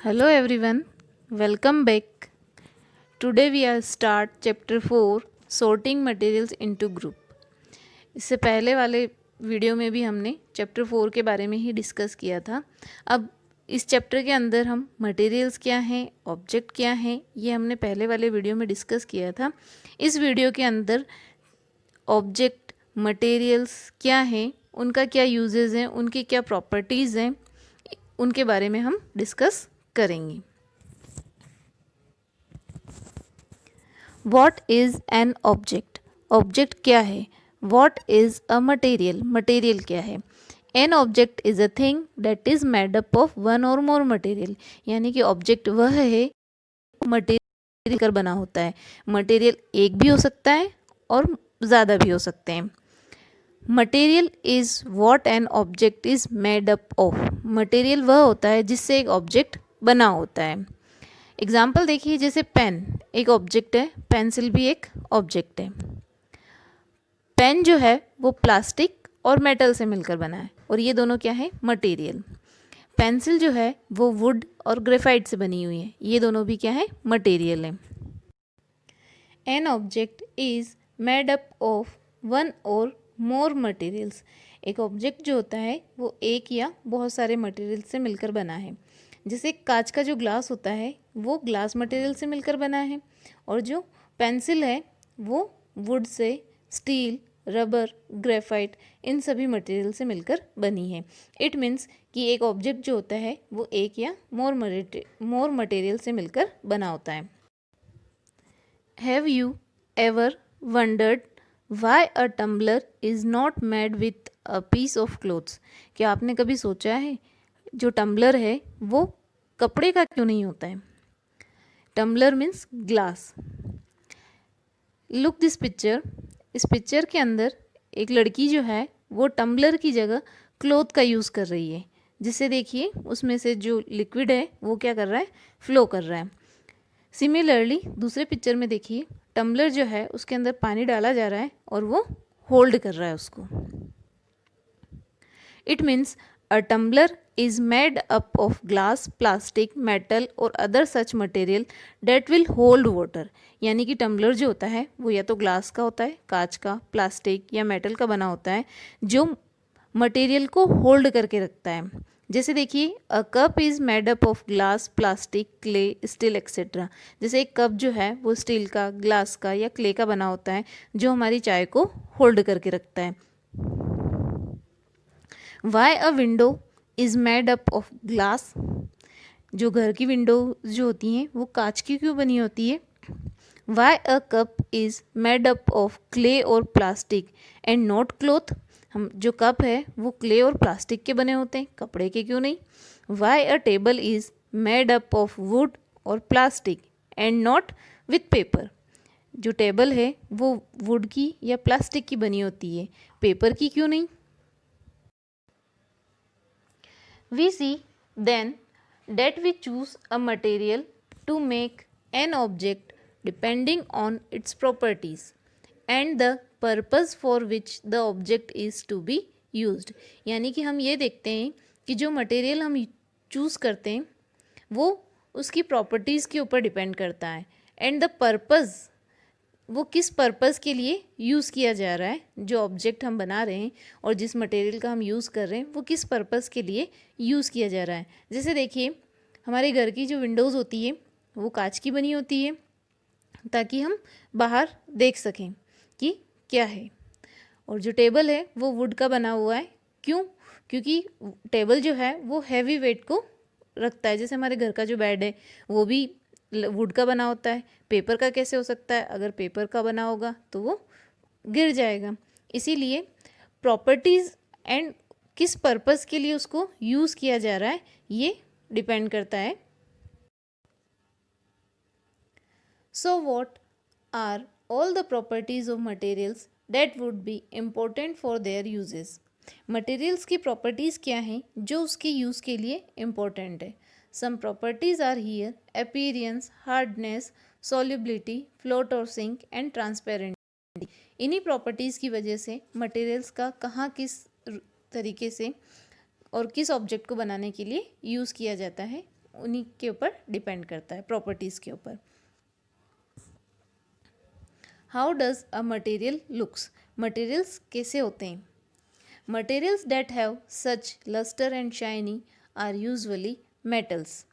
Hello everyone, welcome back. Today we are start chapter 4 sorting materials into group. इससे पहले वाले video में भी हमने चैप्टर 4 के बारे में ही डिस्कस किया था. अब इस चैप्टर के अंदर हम मटेरियल्स क्या हैं, ऑब्जेक्ट क्या हैं, ये हमने पहले वाले वीडियो में डिस्कस किया था. इस वीडियो के अंदर ऑब्जेक्ट मटेरियल्स क्या हैं, उनका क्या यूजेस हैं, उनकी क्या प्रॉपर्टीज़ हैं, उनके बारे में हम डिस्कस करेंगे. What is an object. Object क्या है. What is a material. Material क्या है. An object is a thing that is made up of one और मोर मटेरियल. यानी कि ऑब्जेक्ट वह है मटेरियल कर बना होता है. मटेरियल एक भी हो सकता है और ज़्यादा भी हो सकते हैं. Material is what an object is made up of. Material वह होता है जिससे एक ऑब्जेक्ट बना होता है. एग्जाम्पल देखिए, जैसे पेन एक ऑब्जेक्ट है, पेंसिल भी एक ऑब्जेक्ट है. पेन जो है वो प्लास्टिक और मेटल से मिलकर बना है और ये दोनों क्या है, मटेरियल. पेंसिल जो है वो वुड और ग्रेफाइट से बनी हुई है, ये दोनों भी क्या है, मटेरियल है. An object is made up of one और मोर मटेरियल्स. एक ऑब्जेक्ट जो होता है वो एक या बहुत सारे मटेरियल से मिलकर बना है. जैसे कांच का जो ग्लास होता है वो ग्लास मटेरियल से मिलकर बना है और जो पेंसिल है वो would say, steel, rubber, graphite, इन सभी मटेरियल से मिलकर बनी है. इट मीन्स कि एक ऑब्जेक्ट जो होता है वो एक या मोर मटेरियल से मिलकर बना होता है. Have you ever wondered why a tumbler is not made with a piece of clothes. क्या आपने कभी सोचा है जो टम्बलर है वो कपड़े का क्यों नहीं होता है. Tumbler means glass. Look this picture. इस पिक्चर के अंदर एक लड़की जो है वो टम्बलर की जगह क्लोथ का यूज़ कर रही है, जिससे देखिए उसमें से जो लिक्विड है वो क्या कर रहा है, फ्लो कर रहा है. सिमिलरली दूसरे पिक्चर में देखिए, टम्बलर जो है उसके अंदर पानी डाला जा रहा है और वो होल्ड कर रहा है उसको. It means a tumbler is made up of glass, plastic, metal or other such material that will hold water. यानी कि टम्बलर जो होता है वो या तो ग्लास का होता है, कांच का, प्लास्टिक या मेटल का बना होता है जो मटेरियल को होल्ड करके रखता है. जैसे देखिए, a cup is made up of glass, plastic, clay, steel etcetera. जैसे एक कप जो है वो स्टील का, ग्लास का या क्ले का बना होता है जो हमारी चाय को होल्ड करके रखता है. Why a window is made up of glass. जो घर की विंडो जो होती हैं वो कांच की क्यों बनी होती है. Why a cup is made up of clay और प्लास्टिक एंड नॉट क्लोथ. हम जो कप है वो क्ले और प्लास्टिक के बने होते हैं, कपड़े के क्यों नहीं. Why a table is made up of wood और plastic and not with paper. जो टेबल है वो वुड की या प्लास्टिक की बनी होती है, पेपर की क्यों नहीं. We see then that we choose a material to make an object depending on its properties and the purpose for which the object is to be used. यानी कि हम ये देखते हैं कि जो मटेरियल हम चूज़ करते हैं वो उसकी प्रॉपर्टीज़ के ऊपर डिपेंड करता है एंड द पर्पज़, वो किस पर्पज़ के लिए यूज़ किया जा रहा है. जो ऑब्जेक्ट हम बना रहे हैं और जिस मटेरियल का हम यूज़ कर रहे हैं वो किस पर्पज़ के लिए यूज़ किया जा रहा है. जैसे देखिए, हमारे घर की जो विंडोज़ होती है वो कांच की बनी होती है ताकि हम बाहर देख सकें कि क्या है. और जो टेबल है वो वुड का बना हुआ है. क्यों? क्योंकि टेबल जो है वो हैवी वेट को रखता है. जैसे हमारे घर का जो बेड है वो भी वुड का बना होता है. पेपर का कैसे हो सकता है. अगर पेपर का बना होगा तो वो गिर जाएगा. इसीलिए प्रॉपर्टीज़ एंड किस पर्पस के लिए उसको यूज़ किया जा रहा है ये डिपेंड करता है. So what are all the properties of materials that would be important for their uses. Materials की प्रॉपर्टीज़ क्या हैं जो उसके यूज़ के लिए इम्पोर्टेंट है. Some properties are here: appearance, hardness, solubility, float और सिंक एंड ट्रांसपेरेंट. इन्हीं प्रॉपर्टीज़ की वजह से मटेरियल्स का कहाँ किस तरीके से और किस ऑब्जेक्ट को बनाने के लिए यूज़ किया जाता है उन्हीं के ऊपर डिपेंड करता है, प्रॉपर्टीज़ के ऊपर। How does a material looks, materials कैसे होते हैं? Materials that have such lustre and shiny are usually metals.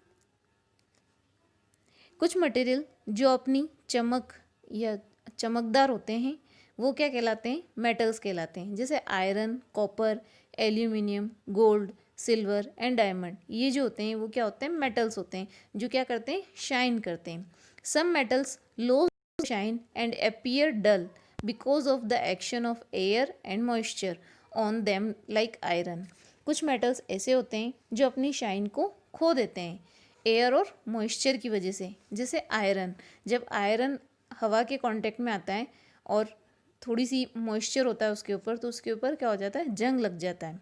कुछ मटेरियल जो अपनी चमक या चमकदार होते हैं वो क्या कहलाते हैं? मेटल्स कहलाते हैं। जैसे iron, copper, aluminium, gold, silver and diamond, ये जो होते हैं वो क्या होते हैं? मेटल्स होते हैं जो क्या करते हैं? शाइन करते हैं। Some metals lose shine and appear dull because of the action of air and moisture on them like iron. कुछ मेटल्स ऐसे होते हैं जो अपनी शाइन को खो देते हैं एयर और मॉइस्चर की वजह से। जैसे आयरन, जब आयरन हवा के कांटेक्ट में आता है और थोड़ी सी मॉइस्चर होता है उसके ऊपर, तो उसके ऊपर क्या हो जाता है? जंग लग जाता है,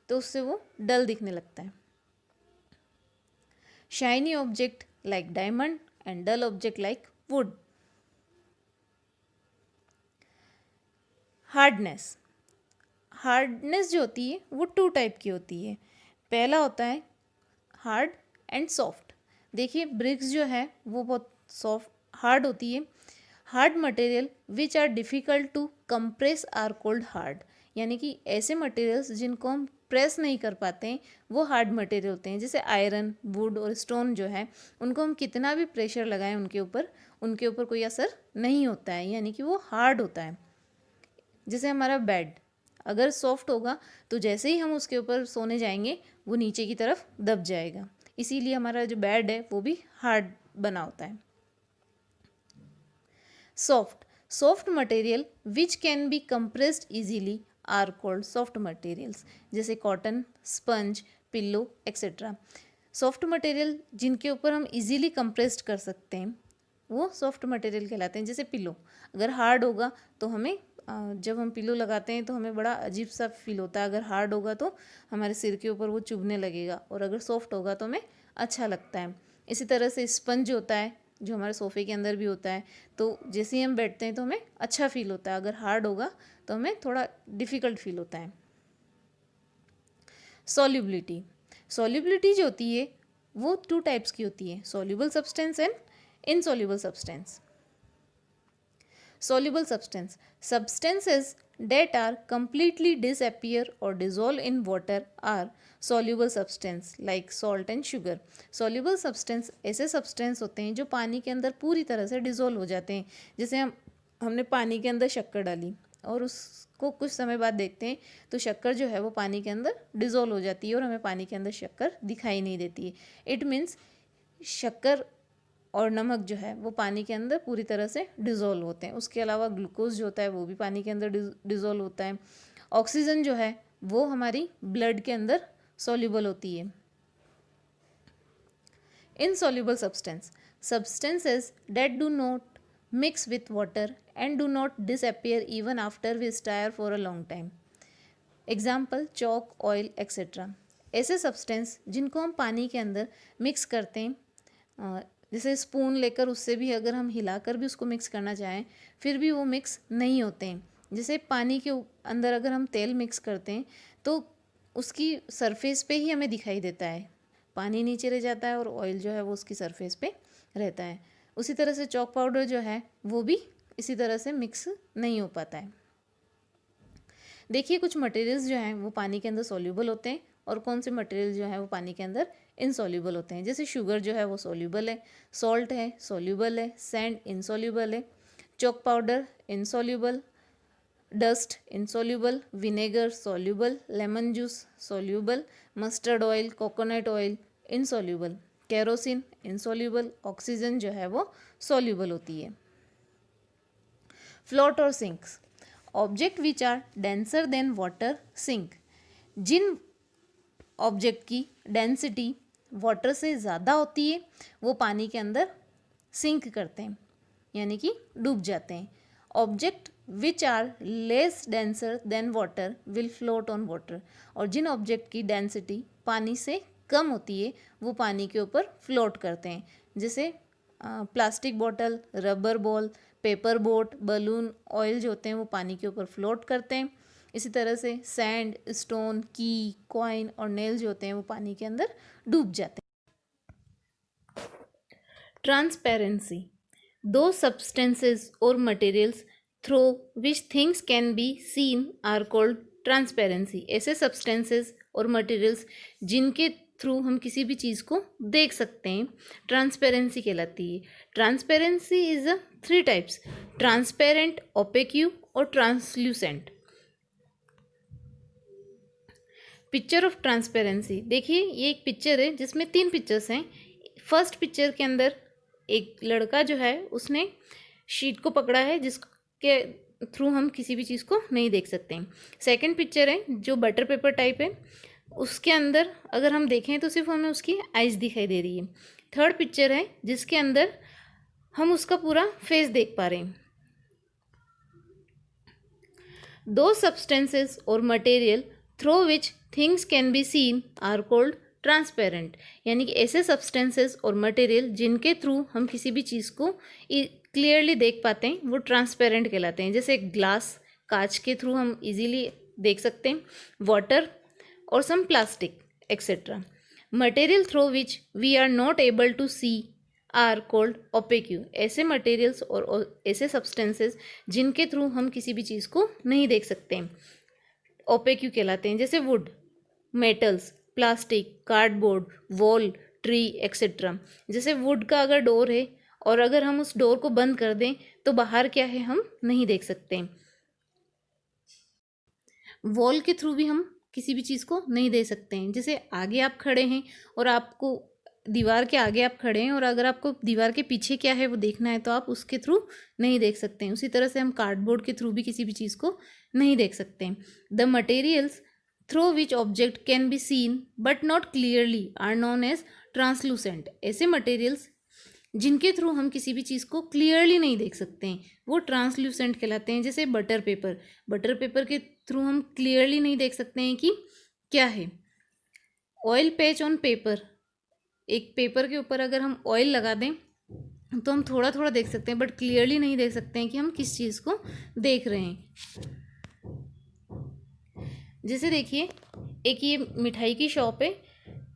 तो उससे वो डल दिखने लगता है। Shiny object like diamond and dull object like wood. Hardness, hardness जो होती है वो 2 टाइप की होती है। पहला होता है हार्ड एंड सॉफ्ट। देखिए ब्रिक्स जो है वो बहुत सॉफ्ट हार्ड होती है। Hard material which are difficult to compress are called hard, यानी कि ऐसे मटेरियल्स जिनको हम प्रेस नहीं कर पाते हैं वो हार्ड मटेरियल होते हैं। जैसे आयरन, वुड और स्टोन जो है उनको हम कितना भी प्रेशर लगाएं उनके ऊपर कोई असर नहीं होता है, यानी कि वो हार्ड होता है। जैसे हमारा बेड अगर सॉफ्ट होगा तो जैसे ही हम उसके ऊपर सोने जाएंगे वो नीचे की तरफ दब जाएगा, इसीलिए हमारा जो बेड है वो भी हार्ड बना होता है। Soft, soft material which can be compressed easily are called soft materials. जैसे cotton, sponge, pillow etcetera. Soft material जिनके ऊपर हम इजीली कंप्रेस्ड कर सकते हैं वो सॉफ्ट मटेरियल कहलाते हैं। जैसे पिल्लो अगर हार्ड होगा तो हमें जब हम पिल्लो लगाते हैं तो हमें बड़ा अजीब सा फील होता है। अगर हार्ड होगा तो हमारे सिर के ऊपर वो चुभने लगेगा, और अगर सॉफ्ट होगा तो हमें अच्छा लगता है। इसी तरह से स्पंज होता है जो हमारे सोफ़े के अंदर भी होता है, तो जैसे ही हम बैठते हैं तो हमें अच्छा फील होता है। अगर हार्ड होगा तो हमें थोड़ा डिफ़िकल्ट फील होता है। सॉल्युबिलिटी, सॉल्युबिलिटी जो होती है वो 2 टाइप्स की होती है, soluble substance and insoluble substance. Soluble substance, substances that are completely disappear or dissolve in water are soluble substance like salt and sugar. Soluble substance ऐसे substance होते हैं जो पानी के अंदर पूरी तरह से dissolve हो जाते हैं। जैसे हमने पानी के अंदर शक्कर डाली और उसको कुछ समय बाद देखते हैं तो शक्कर जो है वो पानी के अंदर डिज़ोल्व हो जाती है और हमें पानी के अंदर शक्कर दिखाई नहीं देती है। इट मीन्स शक्कर और नमक जो है वो पानी के अंदर पूरी तरह से डिज़ोल्व होते हैं। उसके अलावा ग्लूकोज जो होता है वो भी पानी के अंदर डिज़ोल्व होता है। ऑक्सीजन जो है वो हमारी ब्लड के अंदर सॉल्युबल होती है। Insoluble substance, substances that do not mix with water and do not disappear even after we stir for a long time. Example chalk, oil etcetera. ऐसे सब्सटेंस जिनको हम पानी के अंदर मिक्स करते हैं, जैसे स्पून लेकर उससे भी अगर हम हिलाकर भी उसको मिक्स करना चाहें फिर भी वो मिक्स नहीं होते हैं। जैसे पानी के अंदर अगर हम तेल मिक्स करते हैं तो उसकी सरफेस पे ही हमें दिखाई देता है, पानी नीचे रह जाता है और ऑयल जो है वो उसकी सरफेस पे रहता है। उसी तरह से चॉक पाउडर जो है वो भी इसी तरह से मिक्स नहीं हो पाता है। देखिए कुछ मटेरियल्स जो हैं वो पानी के अंदर सॉल्यूबल होते हैं और कौन से मटेरियल जो है वो पानी के अंदर इनसॉल्यूबल होते हैं। जैसे शुगर जो है वो सॉल्यूबल है, सॉल्ट है सॉल्यूबल है, सैंड इनसॉल्यूबल है, chalk powder insoluble, dust insoluble, vinegar soluble, lemon juice soluble, mustard oil, coconut oil insoluble, kerosene insoluble, oxygen जो है वो सॉल्यूबल होती है। फ्लोट और sinks, object which are denser than water sink. जिन object की density water से ज़्यादा होती है वो पानी के अंदर सिंक करते हैं, यानी कि डूब जाते हैं। Object which are less denser than water will float on water. और जिन ऑब्जेक्ट की डेंसिटी पानी से कम होती है वो पानी के ऊपर फ्लोट करते हैं। जैसे plastic bottle, rubber ball, paper boat, balloon, oil जो होते हैं वो पानी के ऊपर फ्लोट करते हैं। इसी तरह से सैंड, स्टोन, की, कॉइन और नेल जो होते हैं वो पानी के अंदर डूब जाते हैं। ट्रांसपेरेंसी, दो substances or materials through which things can be seen are called transparency. ऐसे substances और materials जिनके थ्रू हम किसी भी चीज़ को देख सकते हैं, ट्रांसपेरेंसी कहलाती है. Transparency is a 3 types: transparent, opaque और ट्रांसल्यूसेंट. पिक्चर ऑफ ट्रांसपेरेंसी, देखिए ये एक पिक्चर है जिसमें 3 पिक्चर्स हैं. फर्स्ट पिक्चर के अंदर एक लड़का जो है उसने शीट को पकड़ा है जिसके थ्रू हम किसी भी चीज़ को नहीं देख सकते हैं. सेकंड पिक्चर है जो बटर पेपर टाइप है, उसके अंदर अगर हम देखें तो सिर्फ हमें उसकी आइज़ दिखाई दे रही है. थर्ड पिक्चर है जिसके अंदर हम उसका पूरा फेस देख पा रहे हैं. दो सब्सटेंसेस और material through which things can be seen are called transparent. यानी कि ऐसे सब्सटेंसेस और मटेरियल जिनके थ्रू हम किसी भी चीज़ को क्लियरली देख पाते हैं वो ट्रांसपेरेंट कहलाते हैं. जैसे ग्लास, कांच के थ्रू हम इजीली देख सकते हैं, वाटर और some plastic etcetera. Material through which we are not able to see are called opaque. ऐसे मटेरियल्स और ऐसे सब्सटेंसेस जिनके थ्रू हम किसी भी चीज़ को नहीं देख सकते हैं ओपेक्यू कहलाते हैं. जैसे would, metals, plastic, cardboard, wall, tree etcetera. जैसे वुड का अगर डोर है और अगर हम उस डोर को बंद कर दें तो बाहर क्या है हम नहीं देख सकते. वॉल के थ्रू भी हम किसी भी चीज़ को नहीं दे सकते हैं. जैसे आगे आप खड़े हैं और आपको दीवार के आगे आप खड़े हैं और अगर आपको दीवार के पीछे क्या है वो देखना है तो आप उसके थ्रू नहीं देख सकते हैं. उसी तरह से हम कार्डबोर्ड के थ्रू भी किसी भी चीज़ को नहीं देख सकते हैं. The materials through which object can be seen but not clearly are known as translucent. ऐसे मटेरियल्स जिनके थ्रू हम किसी भी चीज़ को क्लियरली नहीं देख सकते हैं वो ट्रांसल्यूसेंट कहलाते हैं. जैसे बटर पेपर, बटर पेपर के थ्रू हम क्लियरली नहीं देख सकते हैं कि क्या है. ऑयल पैच ऑन पेपर, एक पेपर के ऊपर अगर हम ऑयल लगा दें तो हम थोड़ा थोड़ा देख सकते हैं बट क्लियरली नहीं देख सकते हैं कि हम किस चीज़ को देख रहे हैं. जैसे देखिए एक ये मिठाई की शॉप है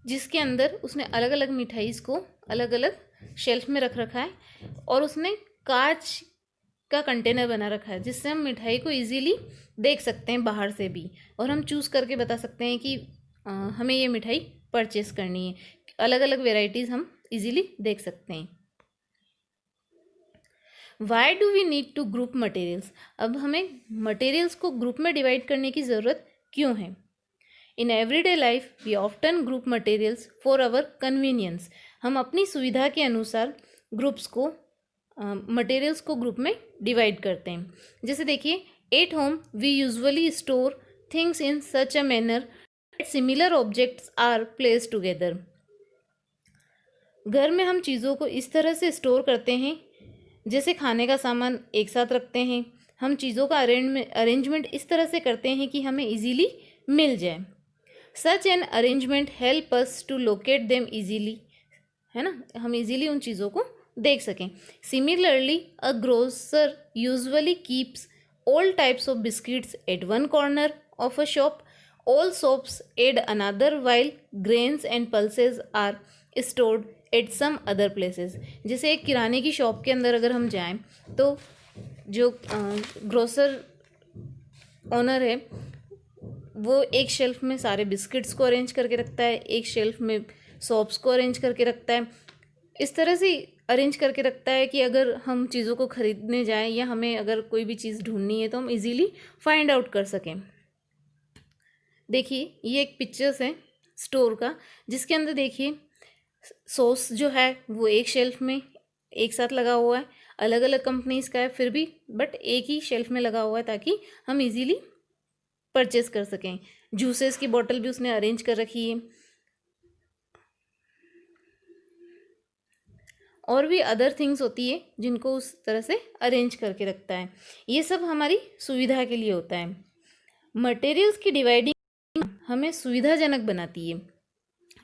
जिसके अंदर उसने अलग अलग मिठाईज़ को अलग अलग शेल्फ में रख रखा है और उसने कांच का कंटेनर बना रखा है जिससे हम मिठाई को इजीली देख सकते हैं बाहर से भी और हम चूज़ करके बता सकते हैं कि हमें ये मिठाई परचेस करनी है. अलग अलग वेराइटीज़ हम इजीली देख सकते हैं. Why do we need to group materials. अब हमें मटेरियल्स को ग्रुप में डिवाइड करने की ज़रूरत क्यों है. In everyday life we often group materials for our convenience. हम अपनी सुविधा के अनुसार ग्रुप्स को मटेरियल्स को ग्रुप में डिवाइड करते हैं. जैसे देखिए at home we usually store things in such a manner that similar objects are placed together. घर में हम चीज़ों को इस तरह से स्टोर करते हैं जैसे खाने का सामान एक साथ रखते हैं. हम चीज़ों का अरेंजमेंट इस तरह से करते हैं कि हमें इजीली मिल जाए. Such an arrangement help us to locate them easily, है ना, हम इजीली उन चीज़ों को देख सकें. Similarly a grocer usually keeps all types of biscuits at one corner of a shop. All shops at another while grains and pulses are stored at some other places. जैसे एक किराने की शॉप के अंदर अगर हम जाएं तो जो ग्रोसर ओनर है वो एक शेल्फ में सारे बिस्किट्स को अरेंज करके रखता है, एक शेल्फ में सॉप्स को अरेंज करके रखता है. इस तरह से अरेंज करके रखता है कि अगर हम चीज़ों को ख़रीदने जाएं या हमें अगर कोई भी चीज़ ढूंढनी है तो हम इजीली फाइंड आउट कर सकें. देखिए ये एक पिक्चर्स है स्टोर का जिसके अंदर देखिए सॉस जो है वो एक शेल्फ में एक साथ लगा हुआ है, अलग अलग कंपनीज़ का है फिर भी बट एक ही शेल्फ में लगा हुआ है ताकि हम इजीली परचेस कर सकें. जूसेस की बोतल भी उसने अरेंज कर रखी है और भी अदर थिंग्स होती है जिनको उस तरह से अरेंज करके रखता है. ये सब हमारी सुविधा के लिए होता है. मटेरियल्स की डिवाइडिंग हमें सुविधाजनक बनाती है.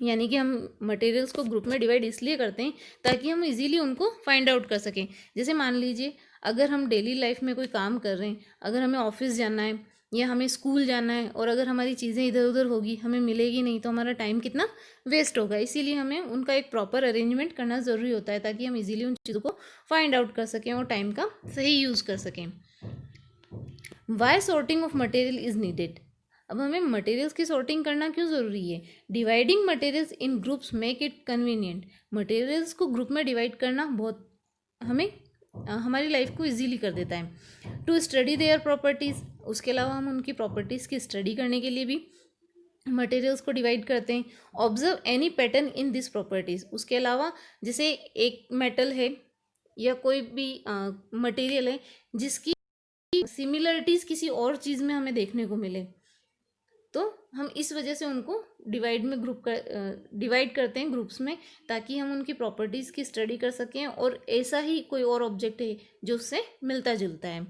यानी कि हम मटेरियल्स को ग्रुप में डिवाइड इसलिए करते हैं ताकि हम इजीली उनको फाइंड आउट कर सकें. जैसे मान लीजिए अगर हम डेली लाइफ में कोई काम कर रहे हैं, अगर हमें ऑफिस जाना है या हमें स्कूल जाना है और अगर हमारी चीज़ें इधर उधर होगी, हमें मिलेगी नहीं, तो हमारा टाइम कितना वेस्ट होगा। इसीलिए हमें उनका एक प्रॉपर अरेंजमेंट करना ज़रूरी होता है ताकि हम इजीली उन चीज़ों को फाइंड आउट कर सकें और टाइम का सही यूज़ कर सकें। Why sorting of material is needed. अब हमें मटेरियल्स की सॉर्टिंग करना क्यों ज़रूरी है? Dividing materials in groups make it convenient. Materials को ग्रुप में डिवाइड करना बहुत हमें हमारी लाइफ को इजीली कर देता है। टू स्टडी देयर प्रॉपर्टीज़, उसके अलावा हम उनकी प्रॉपर्टीज़ की स्टडी करने के लिए भी मटेरियल्स को डिवाइड करते हैं। Observe any pattern in this properties, उसके अलावा जैसे एक मेटल है या कोई भी मटेरियल है जिसकी सिमिलरिटीज़ किसी और चीज़ में हमें देखने को मिले, तो हम इस वजह से उनको डिवाइड करते हैं ग्रुप्स में, ताकि हम उनकी प्रॉपर्टीज़ की स्टडी कर सकें और ऐसा ही कोई और ऑब्जेक्ट है जो उससे मिलता जुलता है।